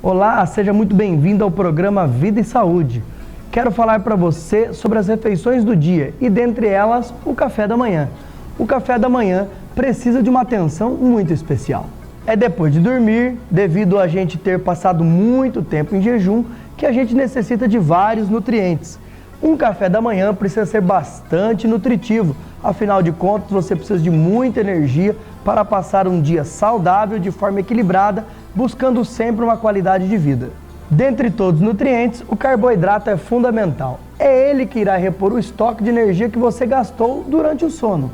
Olá, seja muito bem-vindo ao programa Vida e Saúde. Quero falar para você sobre as refeições do dia e, dentre elas, o café da manhã. O café da manhã precisa de uma atenção muito especial. É depois de dormir, devido a gente ter passado muito tempo em jejum, que a gente necessita de vários nutrientes. Um café da manhã precisa ser bastante nutritivo, afinal de contas você precisa de muita energia para passar um dia saudável de forma equilibrada, buscando sempre uma qualidade de vida. Dentre todos os nutrientes, o carboidrato é fundamental. É ele que irá repor o estoque de energia que você gastou durante o sono.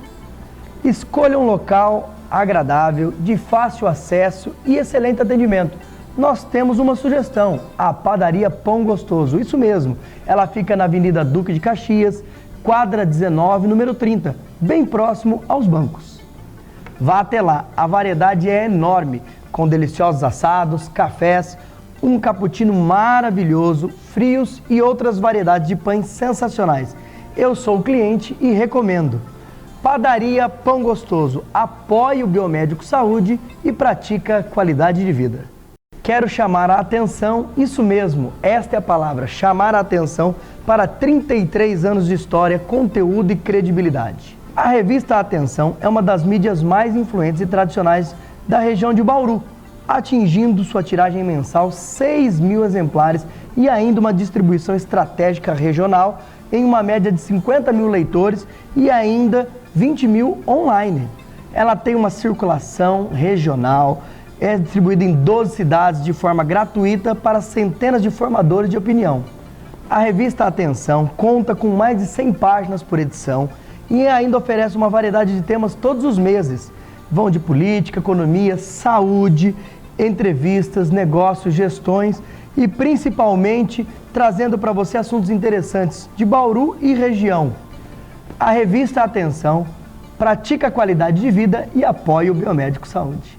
Escolha um local agradável, de fácil acesso e excelente atendimento. Nós temos uma sugestão, a Padaria Pão Gostoso, isso mesmo, ela fica na Avenida Duque de Caxias, quadra 19, número 30, bem próximo aos bancos. Vá até lá, a variedade é enorme, com deliciosos assados, cafés, um cappuccino maravilhoso, frios e outras variedades de pães sensacionais. Eu sou cliente e recomendo. Padaria Pão Gostoso, apoie o Biomédico Saúde e pratica qualidade de vida. Quero chamar a atenção, isso mesmo, esta é a palavra, chamar a atenção para 33 anos de história, conteúdo e credibilidade. A revista Atenção é uma das mídias mais influentes e tradicionais da região de Bauru, atingindo sua tiragem mensal 6.000 exemplares e ainda uma distribuição estratégica regional em uma média de 50.000 leitores e ainda 20.000 online. Ela tem uma circulação regional, é distribuída em 12 cidades de forma gratuita para centenas de formadores de opinião. A revista Atenção conta com mais de 100 páginas por edição e ainda oferece uma variedade de temas todos os meses. Vão de política, economia, saúde, entrevistas, negócios, gestões e principalmente trazendo para você assuntos interessantes de Bauru e região. A revista Atenção pratica a qualidade de vida e apoia o Biomédico Saúde.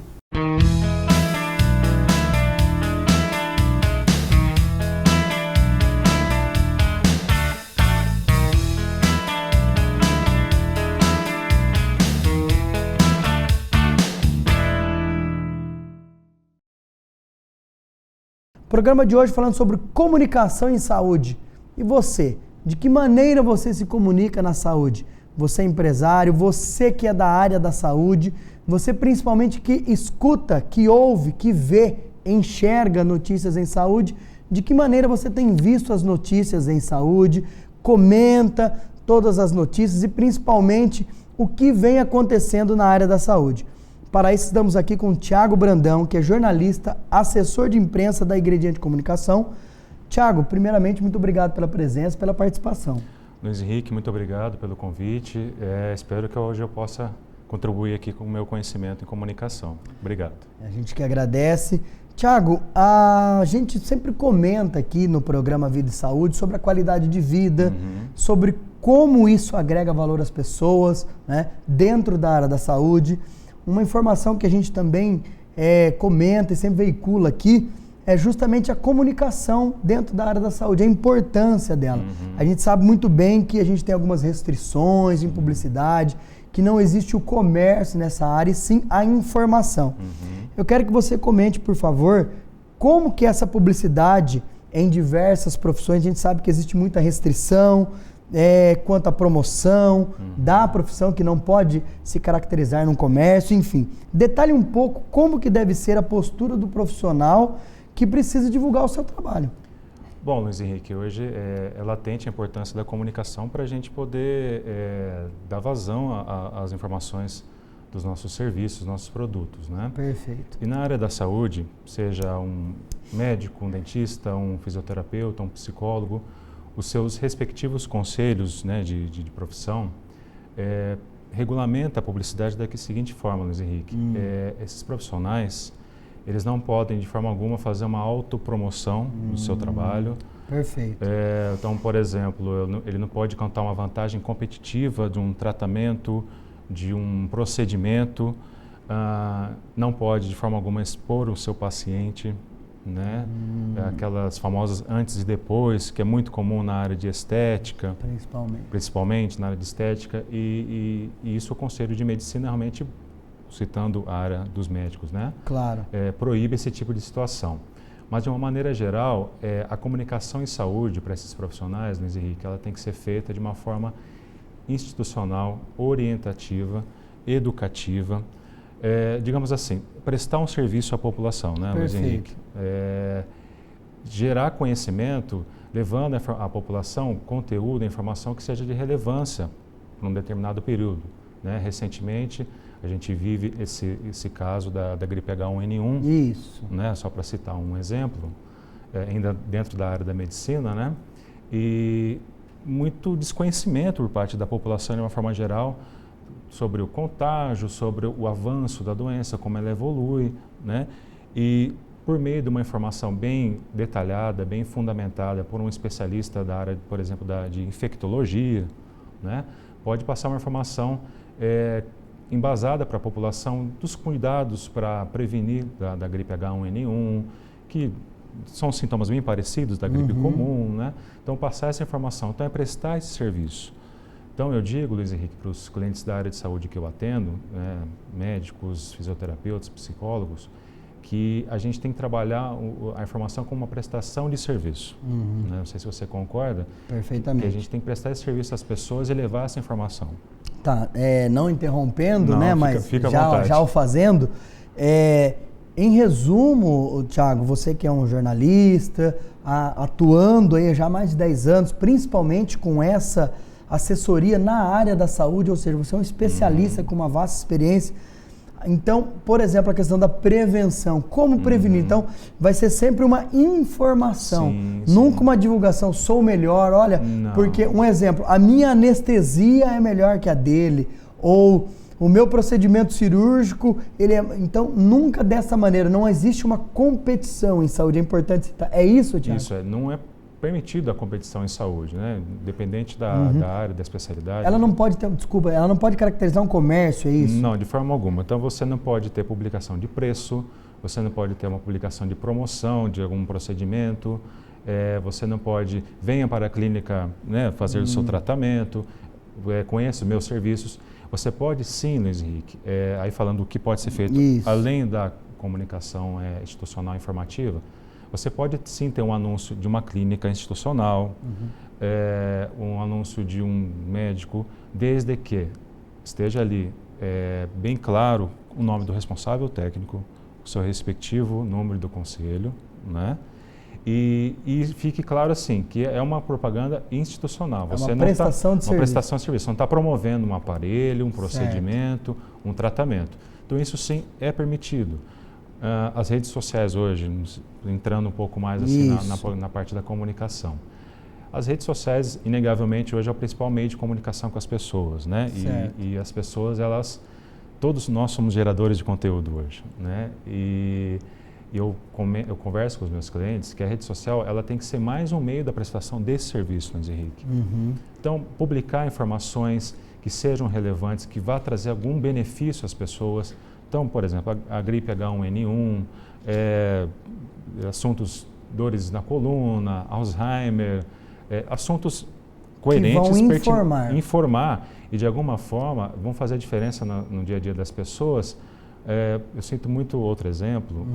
Programa de hoje falando sobre comunicação em saúde. E você? De que maneira você se comunica na saúde? Você é empresário, você que é da área da saúde, você principalmente que escuta, que ouve, que vê, enxerga notícias em saúde, de que maneira você tem visto as notícias em saúde, comenta todas as notícias e principalmente o que vem acontecendo na área da saúde. Para isso, estamos aqui com o Thiago Brandão, que é jornalista, assessor de imprensa da Ingrediente Comunicação. Thiago, primeiramente, muito obrigado pela presença, pela participação. Luiz Henrique, muito obrigado pelo convite. Espero que hoje eu possa contribuir aqui com o meu conhecimento em comunicação. Obrigado. A gente que agradece. Thiago, a gente sempre comenta aqui no programa Vida e Saúde sobre a qualidade de vida, sobre como isso agrega valor às pessoas, né, dentro da área da saúde. Uma informação que a gente também comenta e sempre veicula aqui é justamente a comunicação dentro da área da saúde, a importância dela. A gente sabe muito bem que a gente tem algumas restrições em publicidade, que não existe o comércio nessa área, e sim a informação. Eu quero que você comente, por favor, como que essa publicidade em diversas profissões, a gente sabe que existe muita restrição, quanto à promoção da profissão que não pode se caracterizar num comércio, enfim. Detalhe um pouco como que deve ser a postura do profissional que precisa divulgar o seu trabalho. Bom, Luiz Henrique, hoje é latente a importância da comunicação para a gente poder dar vazão às informações dos nossos serviços, dos nossos produtos, né? Perfeito. E na área da saúde, seja um médico, um dentista, um fisioterapeuta, um psicólogo, os seus respectivos conselhos, né, de profissão regulamenta a publicidade da seguinte forma, Luiz Henrique. Esses profissionais, eles não podem de forma alguma fazer uma autopromoção do seu trabalho. Perfeito. Então, por exemplo, ele não pode contar uma vantagem competitiva de um tratamento, de um procedimento, não pode de forma alguma expor o seu paciente, né? Aquelas famosas antes e depois, que é muito comum na área de estética, principalmente na área de estética, e isso o Conselho de Medicina realmente, citando a área dos médicos, né? Claro. Proíbe esse tipo de situação. Mas, de uma maneira geral, a comunicação em saúde para esses profissionais, Luiz Henrique, ela tem que ser feita de uma forma institucional, orientativa, educativa, digamos assim, prestar um serviço à população, né, Luiz Henrique? Gerar conhecimento, levando à população conteúdo, informação que seja de relevância para um determinado período, né? Recentemente, a gente vive esse caso da gripe H1N1, isso, né? Só para citar um exemplo, ainda dentro da área da medicina, né? E muito desconhecimento por parte da população, de uma forma geral, sobre o contágio, sobre o avanço da doença, como ela evolui, né? E por meio de uma informação bem detalhada, bem fundamentada por um especialista da área, por exemplo, de infectologia, né? Pode passar uma informação embasada para a população dos cuidados para prevenir da gripe H1N1, que são sintomas bem parecidos da gripe comum, né? Então, passar essa informação, então é prestar esse serviço. Então, eu digo, Luiz Henrique, para os clientes da área de saúde que eu atendo, né, médicos, fisioterapeutas, psicólogos, que a gente tem que trabalhar a informação como uma prestação de serviço. Né? Não sei se você concorda. Perfeitamente. Que a gente tem que prestar esse serviço às pessoas e levar essa informação. Tá, não interrompendo, não, né, mas já o fazendo. Em resumo, Thiago, você que é um jornalista, atuando aí já há mais de 10 anos, principalmente com essa assessoria na área da saúde, ou seja, você é um especialista com uma vasta experiência. Então, por exemplo, a questão da prevenção, como prevenir? Então, vai ser sempre uma informação, nunca uma divulgação, sou melhor, olha, porque, um exemplo, a minha anestesia é melhor que a dele, ou o meu procedimento cirúrgico, então, nunca dessa maneira, não existe uma competição em saúde, é importante citar. É isso, Thiago? Isso, não é permitido a competição em saúde, né? Independente da área, da especialidade. Ela não pode ter, ela não pode caracterizar um comércio, é isso? Não, de forma alguma. Então, você não pode ter publicação de preço, você não pode ter uma publicação de promoção de algum procedimento, você não pode, venha para a clínica, né, fazer o seu tratamento, conheça os meus serviços. Você pode sim, Luiz Henrique, aí falando o que pode ser feito, além da comunicação institucional informativa, você pode sim ter um anúncio de uma clínica institucional, um anúncio de um médico, desde que esteja ali bem claro o nome do responsável técnico, o seu respectivo número do conselho, né? E fique claro assim, que é uma propaganda institucional. Você uma prestação de serviço. Uma prestação de serviço. Você não está promovendo um aparelho, um procedimento, um tratamento. Então, isso sim é permitido. As redes sociais hoje, entrando um pouco mais assim na parte da comunicação. As redes sociais, inegavelmente, hoje é o principal meio de comunicação com as pessoas, né? E as pessoas, todos nós somos geradores de conteúdo hoje, né? E eu converso com os meus clientes que a rede social, ela tem que ser mais um meio da prestação desse serviço, Luiz Henrique. Então, publicar informações que sejam relevantes, que vá trazer algum benefício às pessoas. Então, por exemplo, a gripe H1N1, assuntos, dores na coluna, Alzheimer, assuntos coerentes, que vão informar e de alguma forma vão fazer a diferença no dia a dia das pessoas. Eu sinto muito outro exemplo,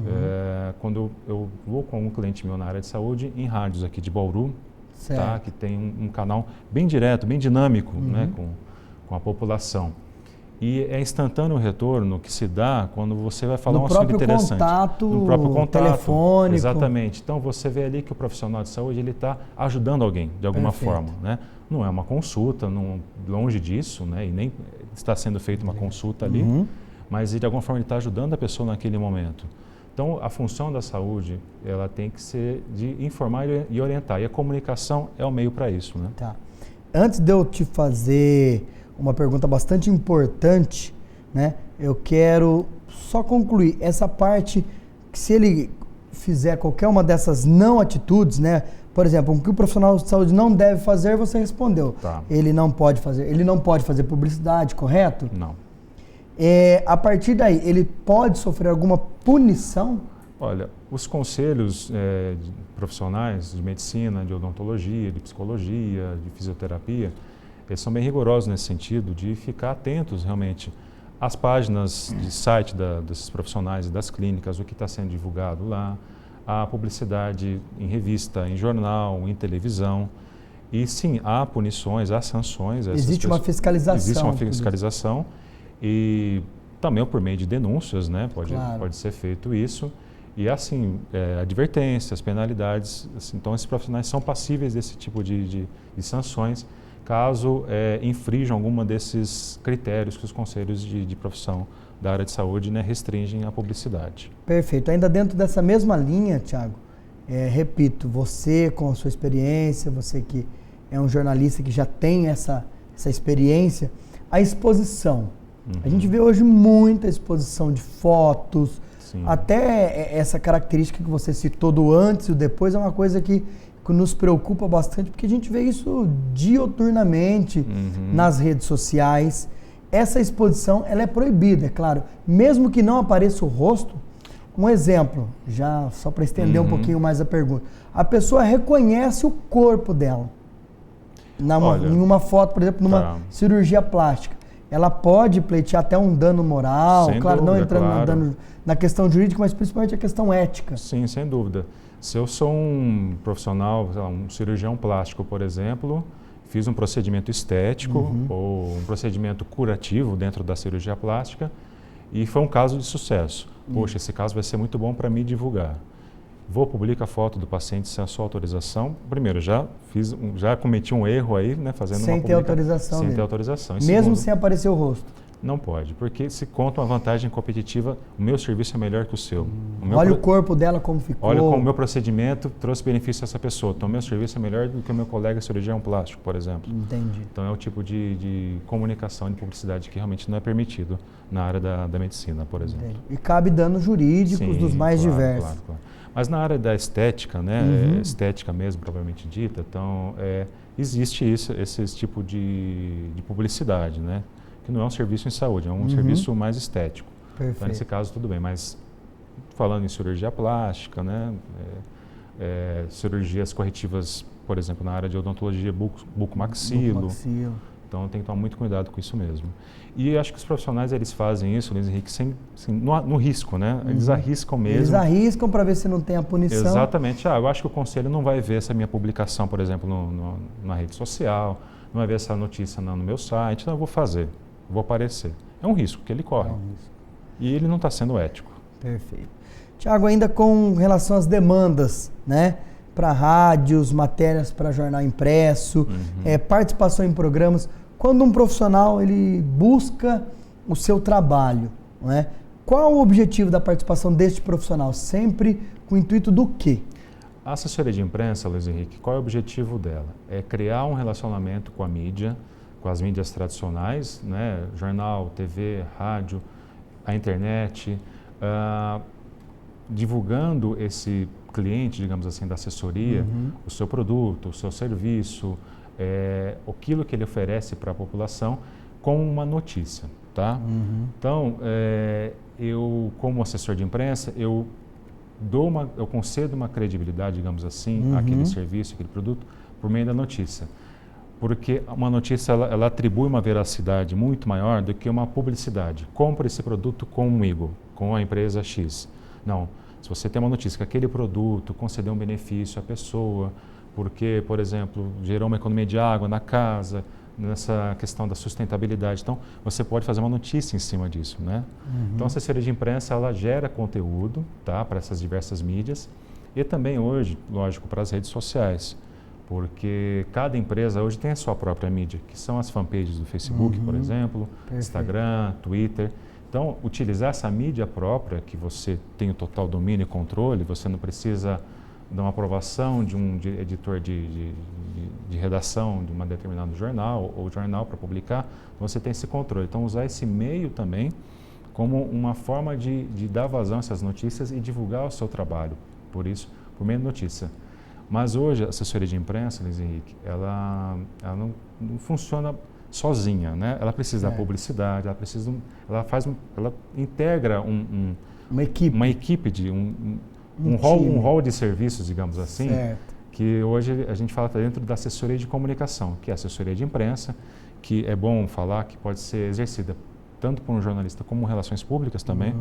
quando eu vou com um cliente meu na área de saúde em rádios aqui de Bauru, tá, que tem um canal bem direto, bem dinâmico, né, com a população. E é instantâneo o retorno que se dá quando você vai falar um assunto interessante. No próprio contato, telefônico. Exatamente. Então, você vê ali que o profissional de saúde está ajudando alguém, de alguma forma, né? Não é uma consulta, longe disso, né? E nem está sendo feita uma consulta ali, mas de alguma forma ele está ajudando a pessoa naquele momento. Então, a função da saúde, ela tem que ser de informar e orientar. E a comunicação é o meio para isso, né? Tá. Antes de eu te fazer uma pergunta bastante importante, né? Eu quero só concluir essa parte que, se ele fizer qualquer uma dessas não atitudes, né? Por exemplo, o que o profissional de saúde não deve fazer, você respondeu. Tá. Ele não pode fazer publicidade, correto? Não. A partir daí, ele pode sofrer alguma punição? Olha, os conselhos profissionais de medicina, de odontologia, de psicologia, de fisioterapia, eles são bem rigorosos nesse sentido de ficar atentos realmente às páginas de site desses profissionais e das clínicas, o que está sendo divulgado lá, há publicidade em revista, em jornal, em televisão. E sim, há punições, há sanções. Existe uma fiscalização. Existe uma fiscalização e também por meio de denúncias, né? Pode ser feito isso. E assim, advertências, penalidades. Assim, então, esses profissionais são passíveis desse tipo de sanções, caso infrijam alguma desses critérios que os conselhos de profissão da área de saúde, né, restringem a publicidade. Perfeito. Ainda dentro dessa mesma linha, Thiago, repito, você com a sua experiência, você que é um jornalista que já tem essa experiência, a exposição. A gente vê hoje muita exposição de fotos, sim, até essa característica que você citou do antes e o depois é uma coisa que nos preocupa bastante, porque a gente vê isso dioturnamente nas redes sociais. Essa exposição, ela é proibida, é claro, mesmo que não apareça o rosto. Um exemplo, já só para estender um pouquinho mais a pergunta. A pessoa reconhece o corpo dela em uma foto, por exemplo, numa cirurgia plástica. Ela pode pleitear até um dano moral, claro, não entrando na questão jurídica, mas principalmente a questão ética. Sim, sem dúvida. Se eu sou um profissional, um cirurgião plástico, por exemplo, fiz um procedimento estético ou um procedimento curativo dentro da cirurgia plástica e foi um caso de sucesso. Poxa, esse caso vai ser muito bom para me divulgar. Vou publicar a foto do paciente sem a sua autorização. Primeiro, já cometi um erro aí, né, fazendo sem ter autorização. Sem ter autorização. Mesmo segundo, sem aparecer o rosto. Não pode, porque se conta uma vantagem competitiva, o meu serviço é melhor que o seu. Olha o corpo dela como ficou. Olha como o meu procedimento trouxe benefício a essa pessoa. Então, o meu serviço é melhor do que o meu colega cirurgião plástico, por exemplo. Entendi. Então, é o tipo de comunicação, de publicidade que realmente não é permitido na área da medicina, por exemplo. Entendi. E cabe danos jurídicos dos mais diversos. Claro. Mas na área da estética, né, estética mesmo, propriamente dita, então, existe esse tipo de publicidade, né? Que não é um serviço em saúde, é um serviço mais estético. Perfeito. Então, nesse caso, tudo bem. Mas, falando em cirurgia plástica, né, cirurgias corretivas, por exemplo, na área de odontologia bucomaxilo. Então, tem que tomar muito cuidado com isso mesmo. E acho que os profissionais, eles fazem isso, Luiz Henrique, no risco, né? Eles arriscam mesmo. Eles arriscam para ver se não tem a punição. Exatamente. Eu acho que o conselho não vai ver essa minha publicação, por exemplo, na rede social, não vai ver essa notícia no meu site, então eu vou fazer. Vou aparecer. É um risco que ele corre. E ele não está sendo ético. Perfeito. Tiago, ainda com relação às demandas, né? Para rádios, matérias para jornal impresso, participação em programas. Quando um profissional ele busca o seu trabalho, né? Qual o objetivo da participação deste profissional? Sempre com o intuito do quê? A assessoria de imprensa, Luiz Henrique, qual é o objetivo dela? É criar um relacionamento com a mídia, com as mídias tradicionais, né? Jornal, TV, rádio, a internet, divulgando esse cliente, digamos assim, da assessoria, o seu produto, o seu serviço, aquilo que ele oferece para a população com uma notícia, tá? Então, eu, como assessor de imprensa, eu concedo uma credibilidade, digamos assim, àquele serviço, àquele produto, por meio da notícia. Porque uma notícia, ela atribui uma veracidade muito maior do que uma publicidade. Compre esse produto comigo, com a empresa X. Não, se você tem uma notícia que aquele produto concedeu um benefício à pessoa, porque, por exemplo, gerou uma economia de água na casa, nessa questão da sustentabilidade. Então, você pode fazer uma notícia em cima disso, né? Então, a assessoria de imprensa, ela gera conteúdo, tá, para essas diversas mídias e também hoje, lógico, para as redes sociais. Porque cada empresa hoje tem a sua própria mídia, que são as fanpages do Facebook, por exemplo, Instagram, Twitter. Então, utilizar essa mídia própria, que você tem o total domínio e controle, você não precisa de uma aprovação de um editor de redação de um determinado jornal ou jornal para publicar, você tem esse controle. Então, usar esse meio também como uma forma de dar vazão a essas notícias e divulgar o seu trabalho, por meio de notícia. Mas hoje a assessoria de imprensa, Luiz Henrique, ela não funciona sozinha, né? Ela precisa da publicidade, ela integra uma equipe de um rol de serviços, digamos assim, que hoje a gente fala dentro da assessoria de comunicação, que é a assessoria de imprensa, que é bom falar que pode ser exercida tanto por um jornalista como relações públicas também,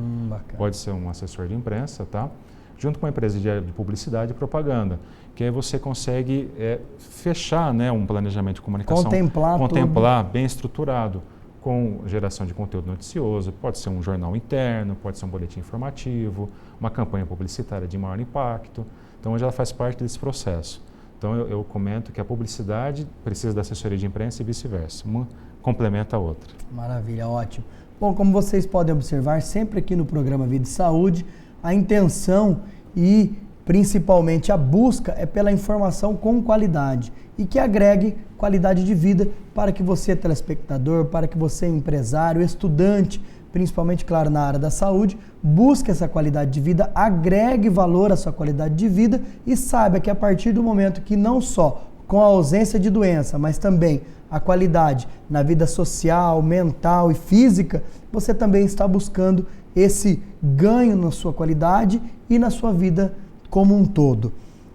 pode ser um assessor de imprensa, tá? junto com a empresa de publicidade e propaganda, que aí você consegue fechar, né, um planejamento de comunicação, contemplar bem estruturado, com geração de conteúdo noticioso, pode ser um jornal interno, pode ser um boletim informativo, uma campanha publicitária de maior impacto. Então, hoje ela faz parte desse processo. Então, eu comento que a publicidade precisa da assessoria de imprensa e vice-versa. Uma complementa a outra. Maravilha, ótimo. Bom, como vocês podem observar, sempre aqui no programa Vida e Saúde, a intenção e principalmente a busca é pela informação com qualidade e que agregue qualidade de vida para que você, telespectador, para que você, empresário, estudante, principalmente, claro, na área da saúde, busque essa qualidade de vida, agregue valor à sua qualidade de vida e saiba que a partir do momento que não só com a ausência de doença, mas também a qualidade na vida social, mental e física, você também está buscando esse ganho na sua qualidade e na sua vida como um todo.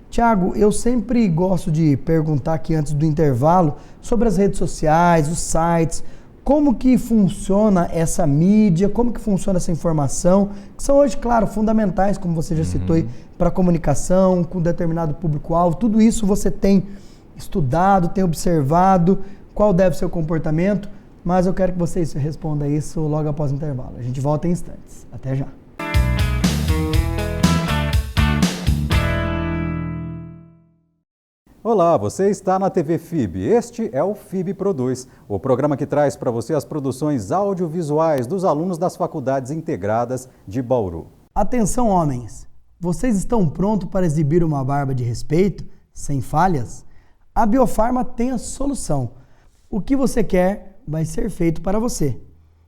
Tiago, eu sempre gosto de perguntar aqui antes do intervalo sobre as redes sociais, os sites, como que funciona essa mídia, como que funciona essa informação, que são hoje, claro, fundamentais, como você já citou aí, para a comunicação, com determinado público-alvo. Tudo isso você tem estudado, tem observado, qual deve ser o comportamento, mas eu quero que você responda isso logo após o intervalo. A gente volta em instantes. Até já. Olá, você está na TV FIB. Este é o FIB Produz, o programa que traz para você as produções audiovisuais dos alunos das faculdades integradas de Bauru. Atenção, homens! Vocês estão prontos para exibir uma barba de respeito, sem falhas? A Biofarma tem a solução. O que você quer vai ser feito para você.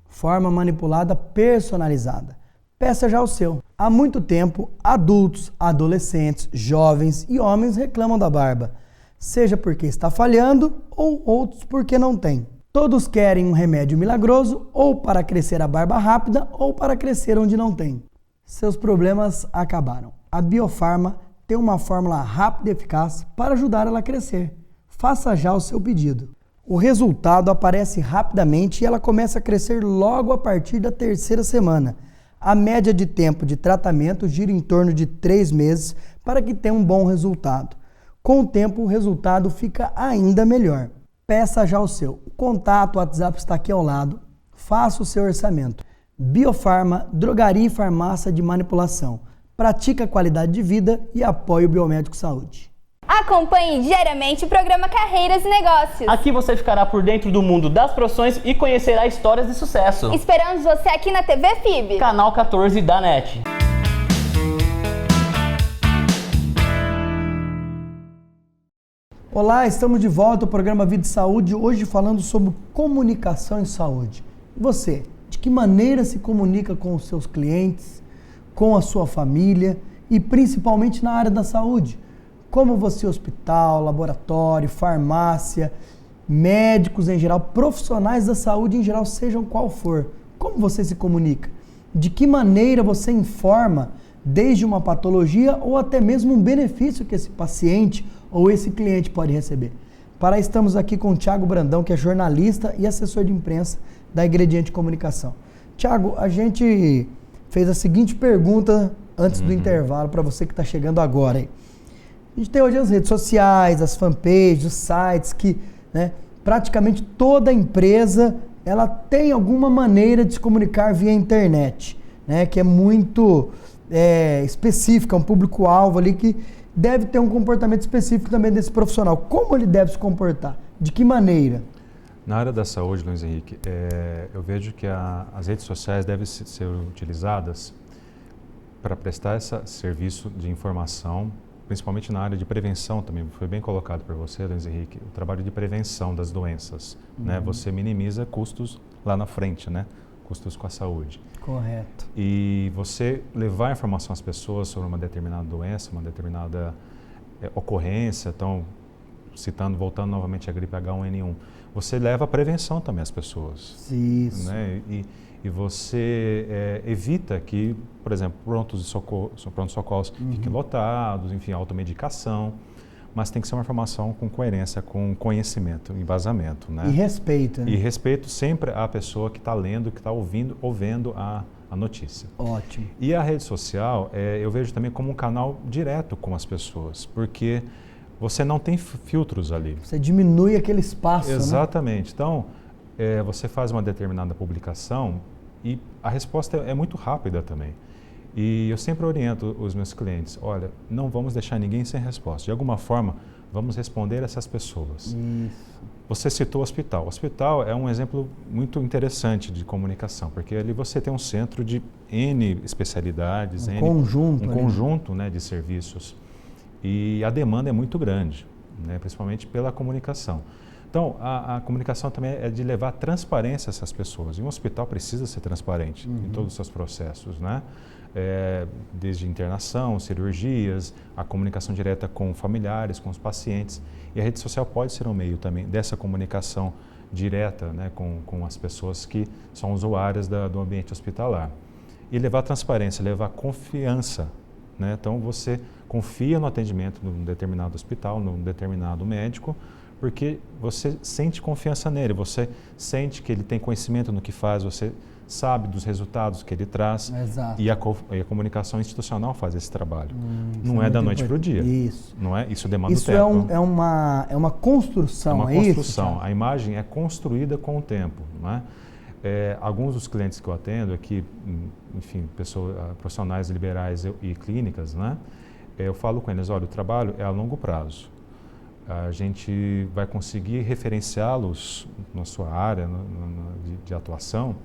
Forma manipulada personalizada. Peça já o seu. Há muito tempo, adultos, adolescentes, jovens e homens reclamam da barba. Seja porque está falhando ou outros porque não tem. Todos querem um remédio milagroso ou para crescer a barba rápida ou para crescer onde não tem. Seus problemas acabaram. A Biofarma tem uma fórmula rápida e eficaz para ajudar ela a crescer. Faça já o seu pedido. O resultado aparece rapidamente e ela começa a crescer logo a partir da 3ª semana. A média de tempo de tratamento gira em torno de 3 meses para que tenha um bom resultado. Com o tempo, o resultado fica ainda melhor. Peça já o seu. O contato, o WhatsApp está aqui ao lado. Faça o seu orçamento. Biofarma, drogaria e farmácia de manipulação. Pratica a qualidade de vida e apoie o Biomédico Saúde. Acompanhe diariamente o programa Carreiras e Negócios. Aqui você ficará por dentro do mundo das profissões e conhecerá histórias de sucesso. Esperamos você aqui na TV FIB. Canal 14 da NET. Olá, estamos de volta ao programa Vida e Saúde, hoje falando sobre comunicação em saúde. Você, de que maneira se comunica com os seus clientes, com a sua família e principalmente na área da saúde? Como você, hospital, laboratório, farmácia, médicos em geral, profissionais da saúde em geral, sejam qual for, como você se comunica? De que maneira você informa desde uma patologia ou até mesmo um benefício que esse paciente ou esse cliente pode receber? Para isso, estamos aqui com o Tiago Brandão, que é jornalista e assessor de imprensa da Ingrediente Comunicação. Tiago, a gente fez a seguinte pergunta antes do intervalo para você que está chegando agora. Hein? A gente tem hoje as redes sociais, as fanpages, os sites que, né, praticamente toda empresa ela tem alguma maneira de se comunicar via internet, né, que é muito específica, um público-alvo ali que deve ter um comportamento específico também desse profissional. Como ele deve se comportar? De que maneira? Na área da saúde, Luiz Henrique, eu vejo que as redes sociais devem ser utilizadas para prestar esse serviço de informação, principalmente na área de prevenção também. Foi bem colocado por você, Luiz Henrique, o trabalho de prevenção das doenças. Né? Você minimiza custos lá na frente, né? Custos com a saúde. Correto. E você levar informação às pessoas sobre uma determinada doença, uma determinada ocorrência, então, voltando novamente à gripe H1N1, você leva a prevenção também às pessoas. Isso. Né? E você evita que, por exemplo, prontos-socorros fiquem lotados, enfim, automedicação, mas tem que ser uma informação com coerência, com conhecimento, embasamento. Né? E respeito. Né? E respeito sempre à pessoa que está lendo, que está ouvindo a a notícia. Ótimo. E a rede social, eu vejo também como um canal direto com as pessoas, porque você não tem filtros ali. Você diminui aquele espaço, Exatamente. Então, você faz uma determinada publicação e a resposta é muito rápida também. E eu sempre oriento os meus clientes, olha, não vamos deixar ninguém sem resposta. De alguma forma, vamos responder essas pessoas. Isso. Você citou o hospital. O hospital é um exemplo muito interessante de comunicação, porque ali você tem um centro de N especialidades, Um conjunto, né, de serviços. E a demanda é muito grande, né, principalmente pela comunicação. Então, a comunicação também é de levar transparência a essas pessoas. E um hospital precisa ser transparente em todos os seus processos, né? Desde internação, cirurgias, a comunicação direta com familiares, com os pacientes. E a rede social pode ser um meio também dessa comunicação direta, né, com as pessoas que são usuárias do ambiente hospitalar. E levar transparência, levar confiança, né? Então, você confia no atendimento num determinado hospital, num determinado médico, porque você sente confiança nele, você sente que ele tem conhecimento no que faz, você sabe dos resultados que ele traz. Exato. E a comunicação institucional faz esse trabalho. Não é da noite para o dia. Isso. Não é? Isso demanda isso tempo. É uma construção, é uma construção. Isso? A imagem é construída com o tempo. Não é? Alguns dos clientes que eu atendo aqui, enfim, profissionais liberais e clínicas, né? Eu falo com eles, olha, o trabalho é a longo prazo. A gente vai conseguir referenciá-los na sua área de atuação,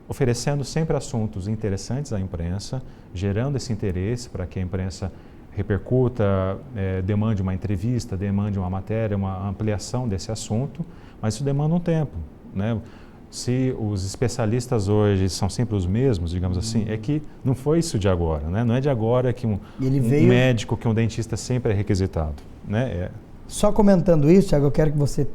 oferecendo sempre assuntos interessantes à imprensa, gerando esse interesse para que a imprensa repercuta, demande uma entrevista, demande uma matéria, uma ampliação desse assunto, mas isso demanda um tempo, né? Se os especialistas hoje são sempre os mesmos, digamos assim, é que não foi isso de agora, né? Não é de agora que um médico, que um dentista sempre é requisitado, né? Só comentando isso, Thiago, eu quero que você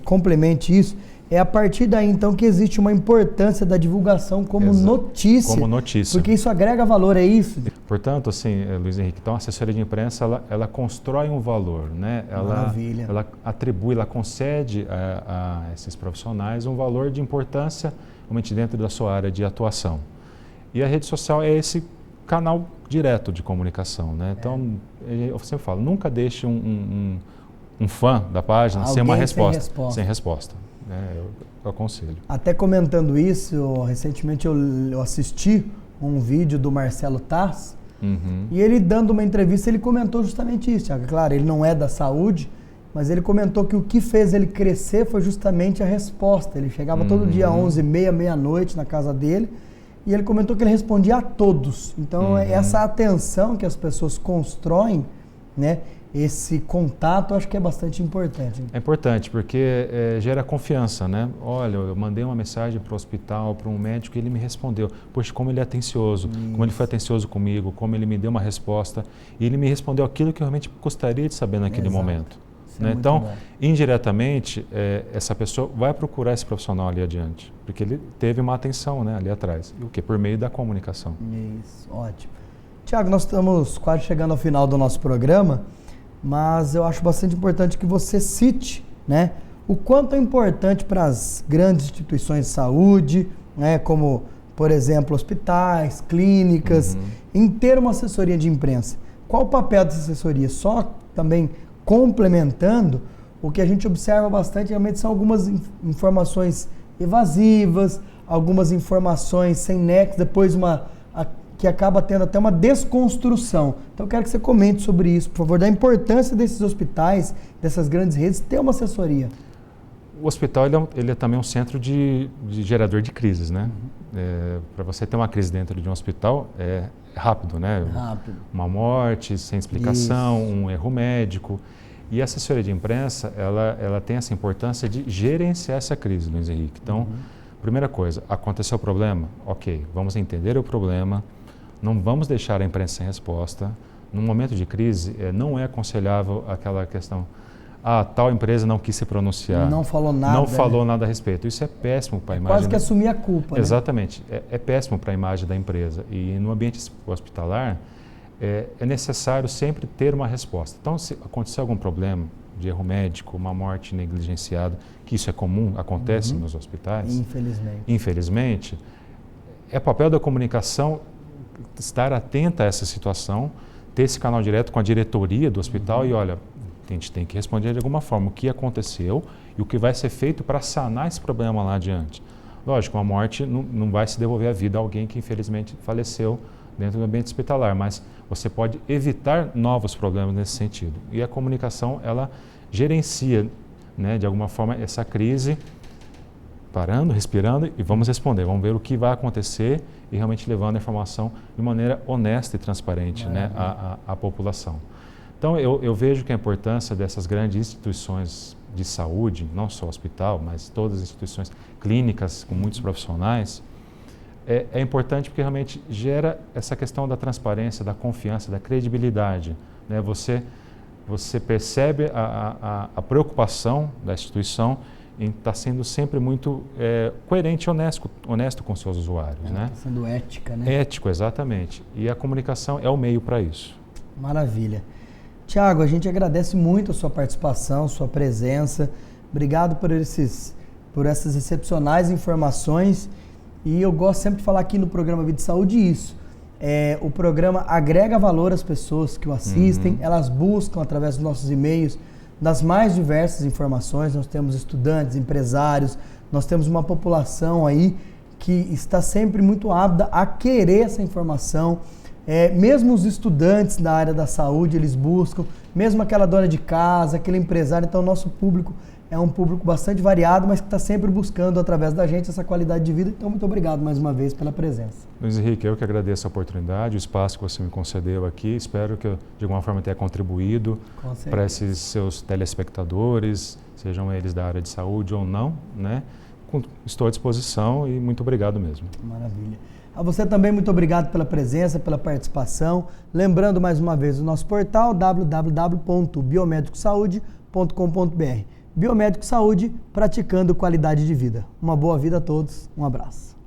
complemente isso. É a partir daí, então, que existe uma importância da divulgação como notícia. Como notícia. Porque isso agrega valor, é isso? Portanto, assim, Luiz Henrique, então a assessoria de imprensa, ela constrói um valor, né? Maravilha. Ela atribui, ela concede a esses profissionais um valor de importância, realmente dentro da sua área de atuação. E a rede social é esse canal direto de comunicação, né? Então, eu sempre falo, nunca deixe um fã da página sem uma resposta. Sem resposta. Eu aconselho. Até comentando isso, recentemente eu assisti um vídeo do Marcelo Taz, e ele dando uma entrevista, ele comentou justamente isso, Thiago. Claro, ele não é da saúde, mas ele comentou que o que fez ele crescer foi justamente a resposta. Ele chegava todo dia às 11h30, meia-noite na casa dele, e ele comentou que ele respondia a todos. Então, essa atenção que as pessoas constroem, né? Esse contato, acho que é bastante importante. É importante, porque gera confiança, né? Olha, eu mandei uma mensagem para o hospital, para um médico, e ele me respondeu. Poxa, como ele é atencioso, como ele foi atencioso comigo, como ele me deu uma resposta. E ele me respondeu aquilo que eu realmente gostaria de saber naquele momento. Né? Então, indiretamente, essa pessoa vai procurar esse profissional ali adiante, porque ele teve uma atenção, né, ali atrás. E o quê? Por meio da comunicação. Isso, ótimo. Tiago, nós estamos quase chegando ao final do nosso programa, mas eu acho bastante importante que você cite, né, o quanto é importante para as grandes instituições de saúde, né, como, por exemplo, hospitais, clínicas, em ter uma assessoria de imprensa. Qual o papel dessa assessoria? Só também complementando, o que a gente observa bastante realmente são algumas informações evasivas, algumas informações sem nexo, depois que acaba tendo até uma desconstrução. Então eu quero que você comente sobre isso, por favor, da importância desses hospitais, dessas grandes redes, ter uma assessoria. O hospital ele é também um centro de gerador de crises, né? Para você ter uma crise dentro de um hospital, é rápido, né? Rápido. Uma morte sem explicação, um erro médico. E a assessoria de imprensa, ela tem essa importância de gerenciar essa crise, Luiz Henrique. Então, primeira coisa, aconteceu o problema? Ok, vamos entender o problema, não vamos deixar a imprensa sem resposta. Num momento de crise, não é aconselhável aquela questão, tal empresa não quis se pronunciar. Não falou nada. Não falou nada a respeito. Isso é péssimo para a imagem. Quase que assumir a culpa. Exatamente. Né? É péssimo para a imagem da empresa. E no ambiente hospitalar, é necessário sempre ter uma resposta. Então, se acontecer algum problema de erro médico, uma morte negligenciada, que isso é comum, acontece nos hospitais. Infelizmente. É papel da comunicação estar atenta a essa situação, ter esse canal direto com a diretoria do hospital e olha, a gente tem que responder de alguma forma o que aconteceu e o que vai ser feito para sanar esse problema lá adiante. Lógico, a morte não vai se devolver a vida a alguém que infelizmente faleceu dentro do ambiente hospitalar, mas você pode evitar novos problemas nesse sentido. E a comunicação, ela gerencia, né, de alguma forma essa crise, parando, respirando e vamos responder, vamos ver o que vai acontecer e realmente levando a informação de maneira honesta e transparente, né, à população. Então, eu vejo que a importância dessas grandes instituições de saúde, não só hospital, mas todas as instituições clínicas com muitos profissionais, é importante porque realmente gera essa questão da transparência, da confiança, da credibilidade, né? Você percebe a preocupação da instituição em estar sendo sempre muito coerente e honesto com seus usuários. Né? Está sendo ética, né? Ético, exatamente. E a comunicação é o meio para isso. Maravilha. Tiago, a gente agradece muito a sua participação, sua presença. Obrigado por essas excepcionais informações. E eu gosto sempre de falar aqui no programa Vida e Saúde isso. O programa agrega valor às pessoas que o assistem, elas buscam através dos nossos e-mails das mais diversas informações. Nós temos estudantes, empresários, nós temos uma população aí que está sempre muito ávida a querer essa informação. Mesmo os estudantes da área da saúde, eles buscam, mesmo aquela dona de casa, aquele empresário. Então, o nosso público é um público bastante variado, mas que está sempre buscando, através da gente, essa qualidade de vida. Então, muito obrigado mais uma vez pela presença. Luiz Henrique, eu que agradeço a oportunidade, o espaço que você me concedeu aqui. Espero que eu, de alguma forma, tenha contribuído para esses seus telespectadores, sejam eles da área de saúde ou não, né? Estou à disposição e muito obrigado mesmo. Maravilha. A você também, muito obrigado pela presença, pela participação. Lembrando mais uma vez o nosso portal www.biomedicosaude.com.br. Biomédico Saúde, praticando qualidade de vida. Uma boa vida a todos, um abraço.